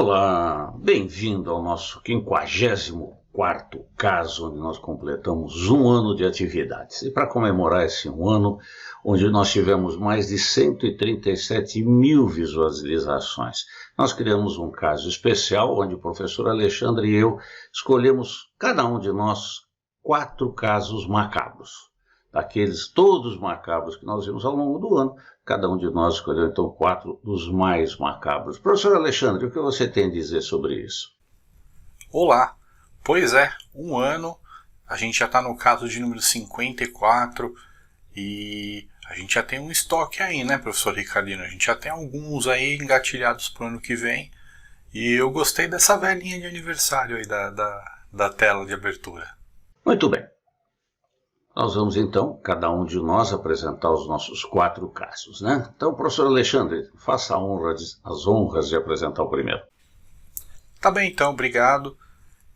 Olá, bem-vindo ao nosso 54º caso, onde nós completamos um ano de atividades. E para comemorar esse um ano, onde nós tivemos mais de 137 mil visualizações, nós criamos um caso especial, onde o professor Alexandre e eu escolhemos, cada um de nós, 4 casos macabros. Daqueles todos macabros que nós vimos ao longo do ano, cada um de nós escolheu então 4 dos mais macabros. Professor Alexandre, o que você tem a dizer sobre isso? Olá, pois é, um ano, a gente já está no caso de número 54 e a gente já tem um estoque aí, né, professor Ricardino? A gente já tem alguns aí engatilhados para o ano que vem e eu gostei dessa velhinha de aniversário aí da tela de abertura. Muito bem. Nós vamos então, cada um de nós, apresentar os nossos 4 casos, né? Então, professor Alexandre, faça as honras de apresentar o primeiro. Tá bem então, obrigado.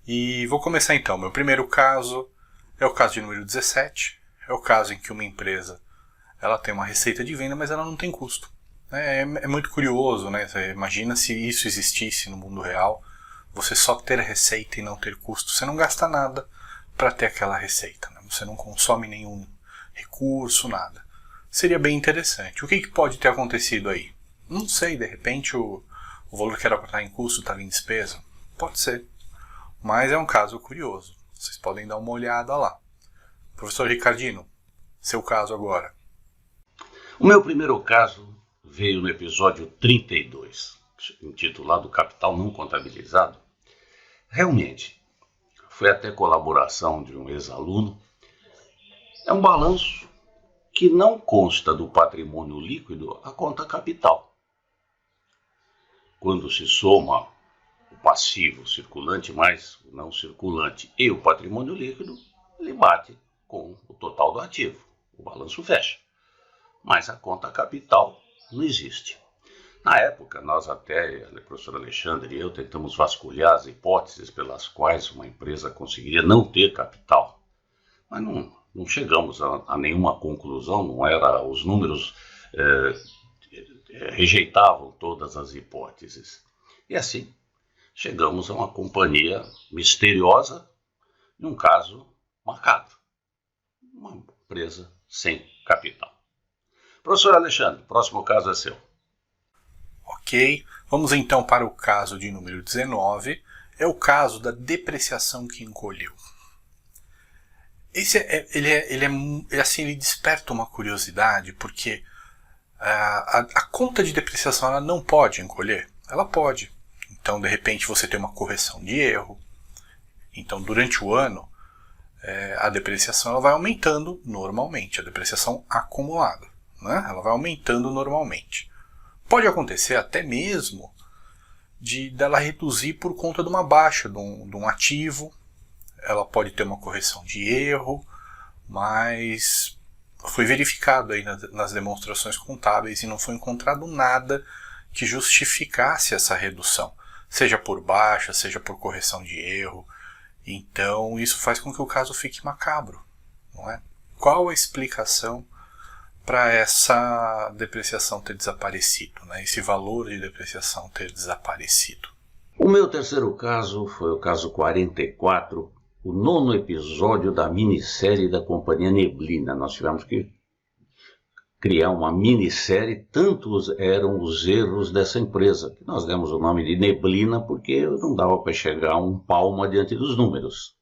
E vou começar então. Meu primeiro caso é o caso de número 17. É o caso em que uma empresa ela tem uma receita de venda, mas ela não tem custo. É muito curioso, né? Você imagina se isso existisse no mundo real, você só ter receita e não ter custo. Você não gasta nada para ter aquela receita, né? Você não consome nenhum recurso, nada. Seria bem interessante. O que pode ter acontecido aí? Não sei, de repente o valor que era para estar em custo estava em despesa? Pode ser. Mas é um caso curioso. Vocês podem dar uma olhada lá. Professor Ricardino, seu caso agora. O meu primeiro caso veio no episódio 32, intitulado Capital Não Contabilizado. Realmente, foi até colaboração de um ex-aluno. É um balanço que não consta do patrimônio líquido a conta capital. Quando se soma o passivo circulante mais o não circulante e o patrimônio líquido, ele bate com o total do ativo. O balanço fecha. Mas a conta capital não existe. Na época, nós até, o professor Alexandre e eu, tentamos vasculhar as hipóteses pelas quais uma empresa conseguiria não ter capital. Mas não chegamos a nenhuma conclusão, não era, os números rejeitavam todas as hipóteses. E assim, chegamos a uma companhia misteriosa, num caso macabro. Uma empresa sem capital. Professor Alexandre, o próximo caso é seu. Ok, vamos então para o caso de número 19, é o caso da depreciação que encolheu. Ele desperta uma curiosidade, porque a conta de depreciação ela não pode encolher, ela pode. Então, de repente, você tem uma correção de erro. Então, durante o ano, a depreciação ela vai aumentando normalmente, a depreciação acumulada, né? Ela vai aumentando normalmente. Pode acontecer até mesmo dela reduzir por conta de uma baixa de um ativo. Ela pode ter uma correção de erro, mas foi verificado aí nas demonstrações contábeis e não foi encontrado nada que justificasse essa redução, seja por baixa, seja por correção de erro. Então isso faz com que o caso fique macabro, não é? Qual a explicação para essa depreciação ter desaparecido, né? Esse valor de depreciação ter desaparecido? O meu terceiro caso foi o caso 44, o 9º episódio da minissérie da Companhia Neblina. Nós tivemos que criar uma minissérie, tantos eram os erros dessa empresa, que nós demos o nome de Neblina porque não dava para chegar um palmo adiante dos números.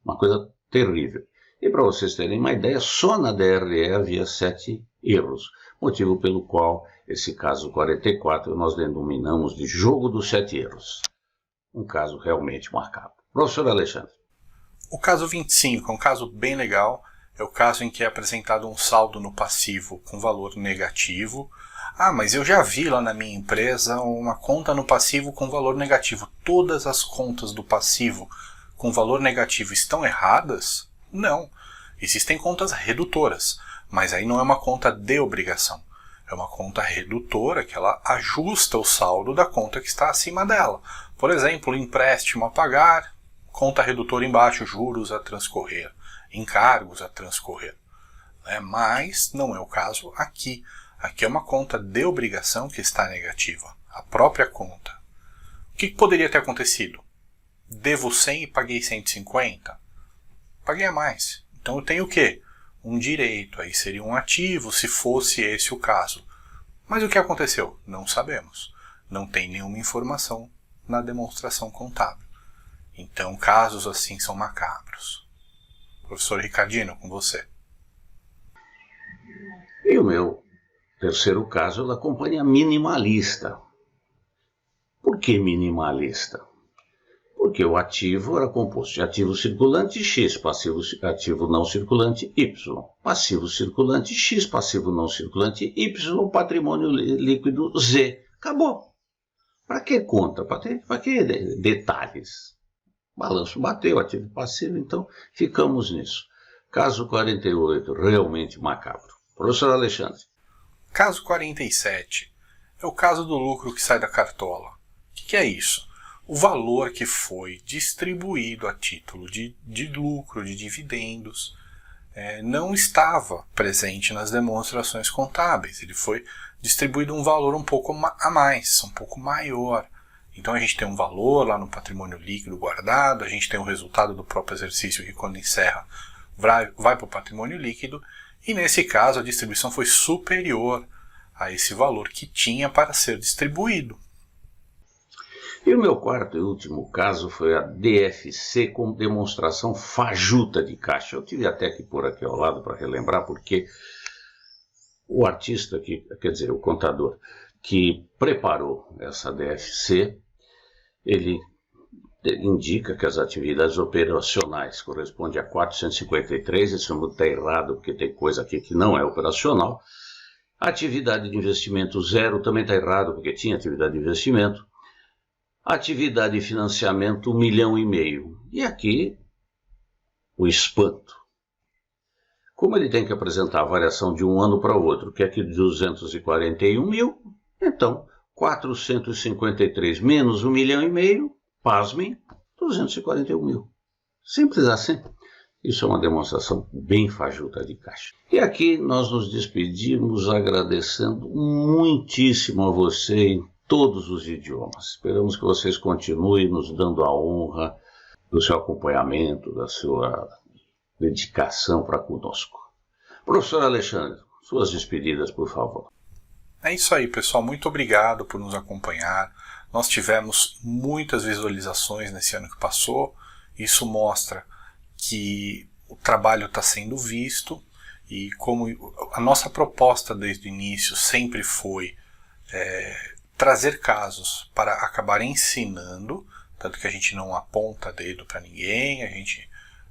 Uma coisa terrível. E para vocês terem uma ideia, só na DRE havia 7 erros, motivo pelo qual esse caso 44 nós denominamos de jogo dos 7 erros. Um caso realmente macabro. Professor Alexandre. O caso 25 é um caso bem legal, é o caso em que é apresentado um saldo no passivo com valor negativo. Ah, mas eu já vi lá na minha empresa uma conta no passivo com valor negativo. Todas as contas do passivo com valor negativo estão erradas? Não. Existem contas redutoras, mas aí não é uma conta de obrigação. É uma conta redutora que ela ajusta o saldo da conta que está acima dela. Por exemplo, empréstimo a pagar, conta redutora embaixo, juros a transcorrer, encargos a transcorrer. Mas não é o caso aqui. Aqui é uma conta de obrigação que está negativa, a própria conta. O que poderia ter acontecido? Devo 100 e paguei 150? Paguei a mais. Então eu tenho o quê? Um direito, aí seria um ativo, se fosse esse o caso. Mas o que aconteceu? Não sabemos. Não tem nenhuma informação na demonstração contábil. Então, casos assim são macabros. Professor Ricardino, com você. E o meu terceiro caso é da companhia minimalista. Por que minimalista? Porque o ativo era composto de ativo circulante X, ativo não circulante Y, passivo circulante X, passivo não circulante Y, patrimônio líquido Z. Acabou. Para que conta? Para que detalhes? Balanço bateu, ativo passivo, então ficamos nisso. Caso 48, realmente macabro. Professor Alexandre. Caso 47 é o caso do lucro que sai da cartola. O que é isso? O valor que foi distribuído a título de lucro, de dividendos, não estava presente nas demonstrações contábeis. Ele foi distribuído um valor um pouco a mais, um pouco maior. Então a gente tem um valor lá no patrimônio líquido guardado, a gente tem o resultado do próprio exercício que quando encerra vai para o patrimônio líquido, e nesse caso a distribuição foi superior a esse valor que tinha para ser distribuído. E o meu quarto e último caso foi a DFC com demonstração fajuta de caixa. Eu tive até que pôr aqui ao lado para relembrar, porque o artista, o contador, que preparou essa DFC, ele indica que as atividades operacionais correspondem a 453, isso está errado porque tem coisa aqui que não é operacional. A atividade de investimento zero também está errado porque tinha atividade de investimento. Atividade de financiamento 1,5 milhão. E aqui o espanto. Como ele tem que apresentar a variação de um ano para o outro, que é aqui de 241 mil, então 453 menos 1,5 milhão, pasmem, 241 mil. Simples assim. Isso é uma demonstração bem fajuta de caixa. E aqui nós nos despedimos agradecendo muitíssimo a você em todos os idiomas. Esperamos que vocês continuem nos dando a honra do seu acompanhamento, da sua dedicação para conosco. Professor Alexandre, suas despedidas, por favor. É isso aí, pessoal. Muito obrigado por nos acompanhar. Nós tivemos muitas visualizações nesse ano que passou. Isso mostra que o trabalho está sendo visto e como a nossa proposta desde o início sempre foi trazer casos para acabar ensinando, tanto que a gente não aponta dedo para ninguém, a gente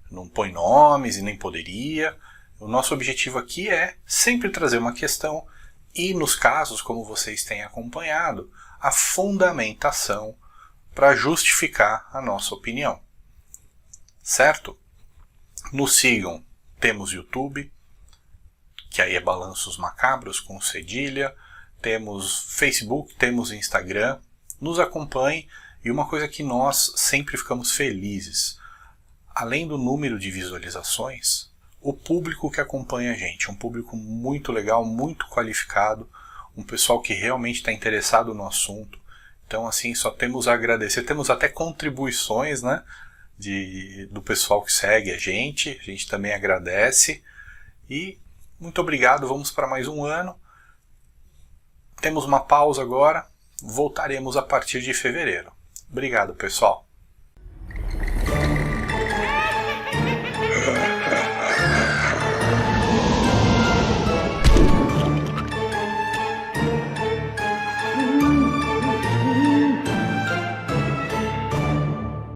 não põe nomes e nem poderia. O nosso objetivo aqui é sempre trazer uma questão e, nos casos, como vocês têm acompanhado, a fundamentação para justificar a nossa opinião. Certo? Nos sigam, temos YouTube, que aí é Balanços Macabros com cedilha, temos Facebook, temos Instagram, nos acompanhe. E uma coisa que nós sempre ficamos felizes, além do número de visualizações, o público que acompanha a gente, um público muito legal, muito qualificado, um pessoal que realmente está interessado no assunto. Então, assim, só temos a agradecer. Temos até contribuições, né, do pessoal que segue a gente também agradece. E muito obrigado, vamos para mais um ano. Temos uma pausa agora, voltaremos a partir de fevereiro. Obrigado, pessoal.